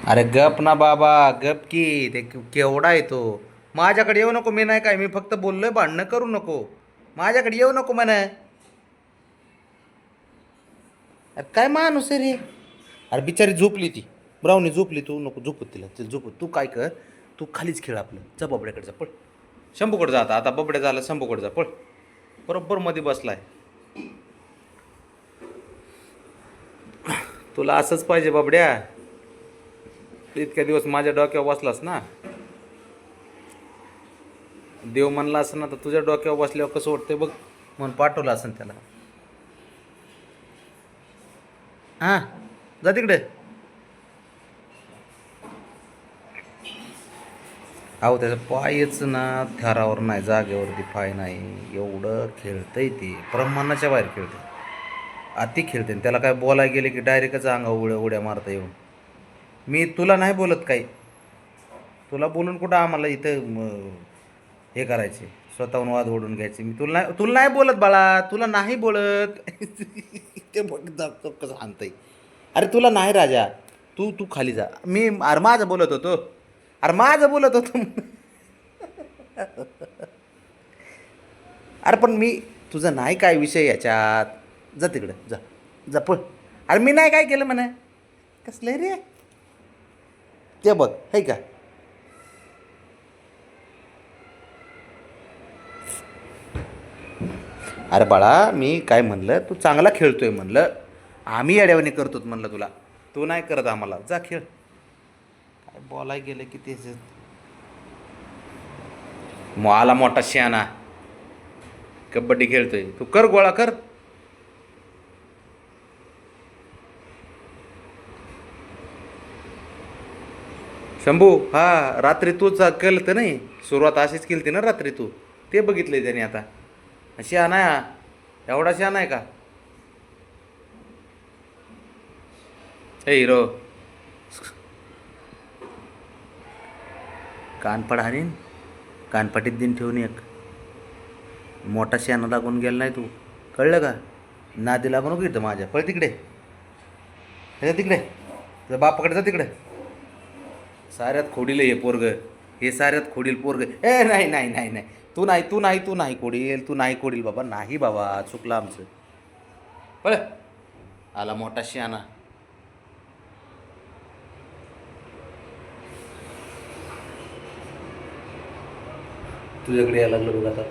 अरे गप ना बाबा, गप की. ते केवढा आहे तो. माझ्याकडे येऊ नको. मी नाही काय, मी फक्त बोललोय, भांडणं करू नको. माझ्याकडे येऊ नको म्हणा. अरे काय माणूस आहे रे. अरे बिचारी झोपली ती. ब्राऊनी झोपली, तू नको झोपत तिला. चल झोपत. तू काय कर, तू खालीच खेळ आपलं. जा बबड्याकडे जा, पळ. शंभूकडे जा आता. आता बबड्या झाला, शंभूकडे जा, पळ. बरोबर मध्ये बसलाय. तुला असंच पाहिजे बाबड्या. इतक्या दिवस माझ्या डोक्यावर बसलास ना. देव म्हणला असं ना, तर तुझ्या डोक्यावर बसल्यावर कसं वाटतंय बघ. म्हणून पाठवलं असं त्याला. हां, जा तिकडे. अहो त्याचा पायच ना थरावर नाही, जागेवरती पाय नाही. एवढं खेळतंय ते, प्रमाणाच्या बाहेर खेळतंय. अति खेळते. त्याला काय बोलायला गेले की डायरेक्टच अंगावर उड्या मारता येऊन. मी तुला नाही बोलत काही. तुला बोलून कुठं आम्हाला इथं हे करायचे, स्वतःहून वाद ओढून घ्यायचे. मी तुला नाही बोलत बाळा, तुला नाही बोलत. ते बघ जातो कसं आणतंय. अरे तुला नाही राजा. तू तू खाली जा. मी अरे माझं बोलत होतो. अरे माझं बोलत होतो. अरे पण मी तुझं नाही काय विषय याच्यात. जा तिकडं जा. जा पळ. अरे मी नाही काय केलं म्हणा. कसलं रे ते बघ है का. अरे बाळा मी काय म्हणलं, तू चांगला खेळतोय म्हणलं. आम्ही येड्यावानी करतोत म्हणलं तुला. तू नाही करत आम्हाला. जा खेळ. काय बोलाय गेलं की तेच. आला मोठा शहाणा. कबड्डी खेळतोय. तू कर गोळा कर. शंभू, हा रात्री तूच केलं तर नाही. सुरुवात अशीच केली ना रात्री तू. ते बघितलंय त्याने आता. शहाणा आहे हा. एवढा शहाणा आहे का. ए हिरो. कानपड हाणीन. कानपटीत दिन ठेवून एक. मोठा शहाणा लागून गेला नाही तू. कळलं का. नादी लागू नको इथं माझ्या. पळ तिकडे. जा तिकडे. तुझ्या बापाकडे जा तिकडे. साऱ्यात खोडील हे पोरग. हे साऱ्यात खोडील पोरग. ए नाही नाही नाही नाही. तू नाही खोडील. तू नाही खोडील बाबा. नाही बाबा, चुकलं आमचं. पळ. आला मोठा शहाणा. तुझ्याकडे यायला लागलं बघ आता.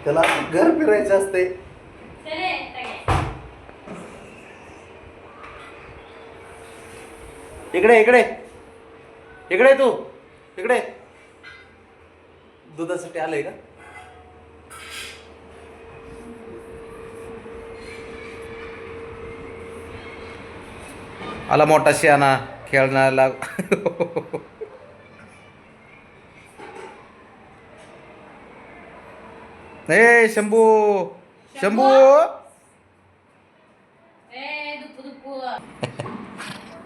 त्याला घर फिरायचं असते. इकडे इकडे इकडे तू. इकडे. दुधासाठी आलंय का. आला मोठा शहाणा खेळण्याला. ए शंभू. शंभू.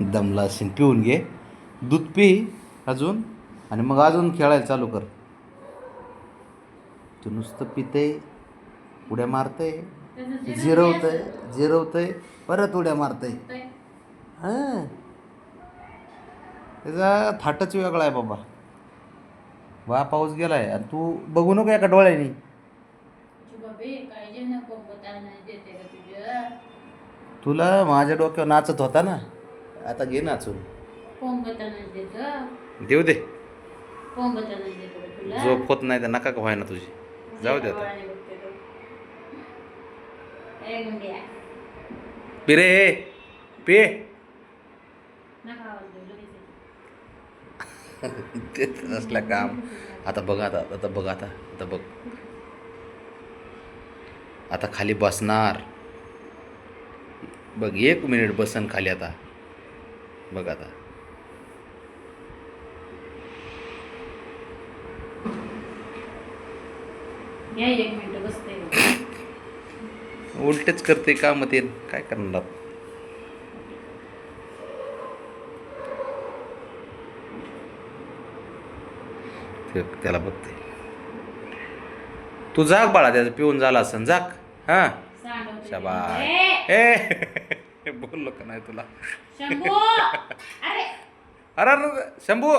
दमला असेल, पिऊन घे. दूध पी अजून. आणि मग अजून खेळायला चालू कर. तू नुसतं पिते, उड्या मारतय, जिरवतय, परत उड्या मारतय. हां, त्याचा थाटच वेगळा आहे बाबा. वा पाऊस गेलाय आणि तू बघू नको एका डोळ्यानी. तुला माझ्या डोक्यावर नाचत होता ना. आता घे नाचून. देऊ दे. झोप होत नाही तर नका का व्हाय ना तुझी. जाऊ दे आता. पिरे पे. ते नसलं काम. आता बघ आता. आता बघ आता. आता बघ. आता खाली बसणार. बघ 1 मिनिट बसन खाली आता. बघ आता. उलटेच करते का मग ते काय करणार. त्याला बघते. तू जाग बाळा. त्याचं पिऊन झाला असं जाग. हां शाबास. ए बोल. बोललो का नाही तुला शंभू अरे अरे अरे शंभू